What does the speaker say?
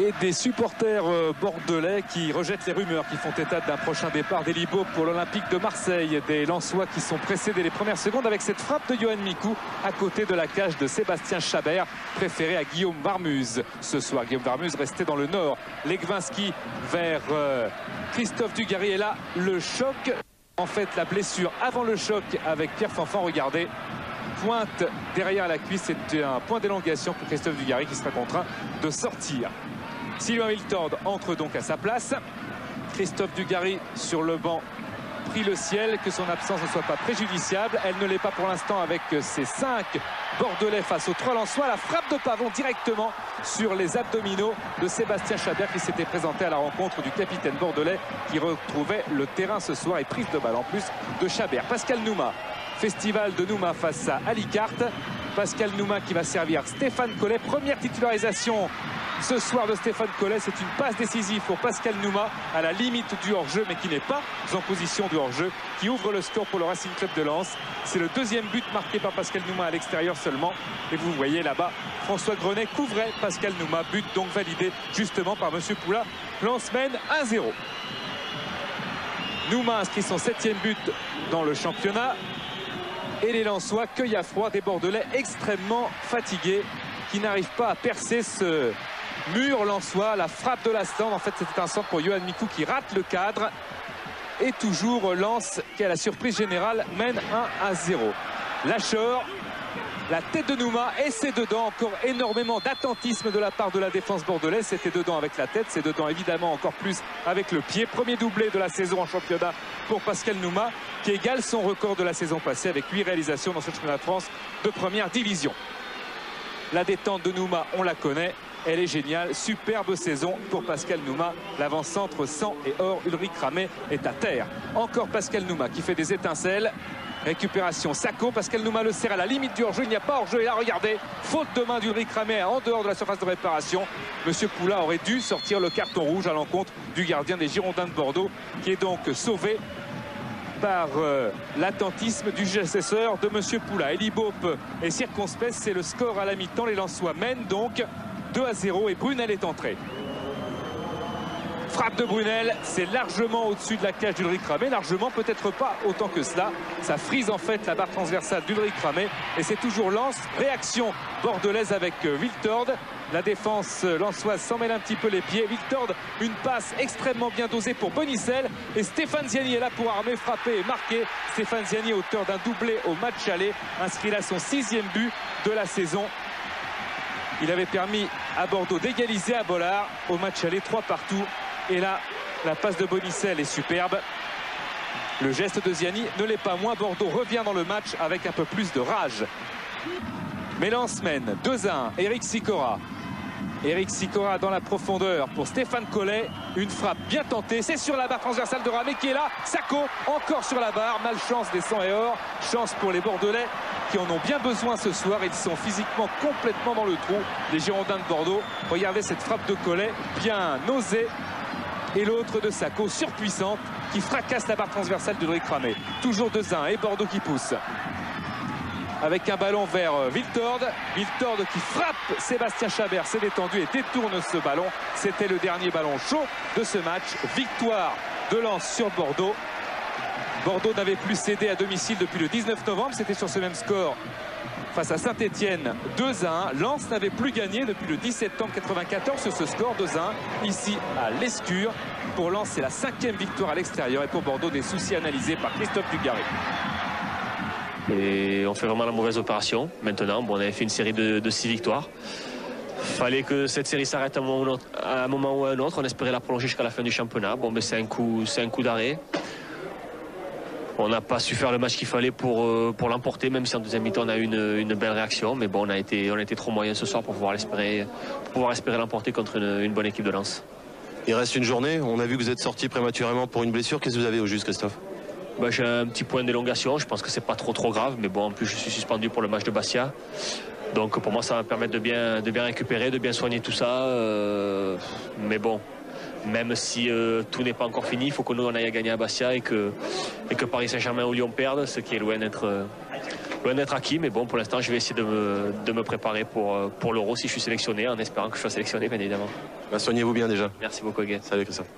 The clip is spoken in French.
Et des supporters bordelais qui rejettent les rumeurs qui font état d'un prochain départ d'Elibo pour l'Olympique de Marseille. Des Lensois qui sont pressés dès les premières secondes avec cette frappe de Yoann Mikou à côté de la cage de Sébastien Chabert, préféré à Guillaume Varmuz. Ce soir, Guillaume Varmuz restait dans le nord. Legwinski vers Christophe Dugarry. Et là, le choc, en fait la blessure avant le choc avec Pierre Fanfan. Regardez, pointe derrière la cuisse. C'était un point d'élongation pour Christophe Dugarry qui sera contraint de sortir. Sylvain Wiltord entre donc à sa place. Christophe Dugarry sur le banc prie le ciel que son absence ne soit pas préjudiciable. Elle ne l'est pas pour l'instant avec ses 5 Bordelais face aux 3 Lensois. La frappe de Pavon directement sur les abdominaux de Sébastien Chabert qui s'était présenté à la rencontre du capitaine bordelais qui retrouvait le terrain ce soir, et prise de balle en plus de Chabert. Pascal Nouma, festival de Nouma face à Ali Carte. Pascal Nouma qui va servir Stéphane Collet. Première titularisation ce soir de Stéphane Collet. C'est une passe décisive pour Pascal Nouma à la limite du hors-jeu, mais qui n'est pas en position de hors-jeu, qui ouvre le score pour le Racing Club de Lens. C'est le deuxième but marqué par Pascal Nouma à l'extérieur seulement. Et vous voyez là-bas, François Grenet couvrait Pascal Nouma. But donc validé justement par Monsieur Poula. Lens mène 1-0. Nouma inscrit son 7e but dans le championnat. Et les Lensois cueillent à froid des Bordelais extrêmement fatigués qui n'arrivent pas à percer ce mur lensois. La frappe de la stand, en fait c'était un centre pour Yoann Mikou qui rate le cadre. Et toujours Lens qui, à la surprise générale, mène 1-0. Lachor, la tête de Nouma, et c'est dedans. Encore énormément d'attentisme de la part de la défense bordelaise. C'était dedans avec la tête, c'est dedans évidemment encore plus avec le pied. Premier doublé de la saison en championnat pour Pascal Nouma, qui égale son record de la saison passée avec 8 réalisations dans ce championnat de France de première division. La détente de Nouma, on la connaît, elle est géniale. Superbe saison pour Pascal Nouma. L'avant-centre sang et or, Ulrich Ramé est à terre. Encore Pascal Nouma qui fait des étincelles. Récupération Sacco, Pascal Nouma le serre à la limite du hors-jeu, il n'y a pas hors-jeu. Et là regardez, faute de main d'Ulrich Ramé en dehors de la surface de réparation. Monsieur Poula aurait dû sortir le carton rouge à l'encontre du gardien des Girondins de Bordeaux, qui est donc sauvé par l'attentisme du successeur de Monsieur Poula. Eli Bope est circonspect, c'est le score à la mi-temps. Les Lensois mènent donc 2-0 et Brunel est entré. Frappe de Brunel, c'est largement au-dessus de la cage d'Ulrich Ramé, largement, peut-être pas autant que cela. Ça frise en fait la barre transversale d'Ulrich Ramé et c'est toujours Lens. Réaction bordelaise avec Wiltord. La défense lensoise s'en mêle un petit peu les pieds. Wiltord, une passe extrêmement bien dosée pour Bonicel. Et Stéphane Ziani est là pour armer, frapper et marquer. Stéphane Ziani, auteur d'un doublé au match aller, inscrit là son 6e but de la saison. Il avait permis à Bordeaux d'égaliser à Bollard au match aller, 3 partout. Et là, la passe de Bonicel est superbe. Le geste de Ziani ne l'est pas moins. Bordeaux revient dans le match avec un peu plus de rage. Mais Lens mène 2-1. Eric Sicora. Eric Sicora dans la profondeur pour Stéphane Collet. Une frappe bien tentée. C'est sur la barre transversale de Ramé qui est là. Sacco encore sur la barre. Malchance des sang et or. Chance pour les Bordelais qui en ont bien besoin ce soir. Ils sont physiquement complètement dans le trou. Les Girondins de Bordeaux. Regardez cette frappe de Collet bien osée. Et l'autre de Sacco, surpuissante, qui fracasse la barre transversale d'Ulrich Ramé. Toujours 2-1 et Bordeaux qui pousse. Avec un ballon vers Wiltord. Wiltord qui frappe Sébastien Chabert, s'est détendu et détourne ce ballon. C'était le dernier ballon chaud de ce match. Victoire de Lens sur Bordeaux. Bordeaux n'avait plus cédé à domicile depuis le 19 novembre. C'était sur ce même score face à Saint-Etienne, 2-1. Lens n'avait plus gagné depuis le 10 septembre 1994 sur ce score 2-1. Ici à l'Escure. Pour Lens, c'est la 5e victoire à l'extérieur. Et pour Bordeaux, des soucis analysés par Christophe Dugarry. Et on fait vraiment la mauvaise opération. Maintenant, bon, on avait fait une série de 6 victoires. Fallait que cette série s'arrête à un moment ou à un autre. On espérait la prolonger jusqu'à la fin du championnat. Bon, mais c'est un coup d'arrêt. On n'a pas su faire le match qu'il fallait pour l'emporter, même si en deuxième mi-temps on a eu une belle réaction. Mais bon, on a été trop moyen ce soir pour pouvoir espérer l'emporter contre une bonne équipe de Lens. Il reste une journée. On a vu que vous êtes sorti prématurément pour une blessure. Qu'est-ce que vous avez au juste, Christophe? J'ai un petit point d'élongation. Je pense que c'est pas trop grave. Mais bon, en plus je suis suspendu pour le match de Bastia. Donc pour moi ça va me permettre de bien récupérer, de bien soigner tout ça. Mais bon. Même si tout n'est pas encore fini, il faut que nous on aille à gagner à Bastia et que Paris Saint-Germain ou Lyon perdent, ce qui est loin d'être loin d'être acquis, mais bon, pour l'instant, je vais essayer de me préparer pour l'Euro si je suis sélectionné, en espérant que je sois sélectionné, bien évidemment. Soignez-vous bien déjà. Merci beaucoup, Guy. Salut Christophe.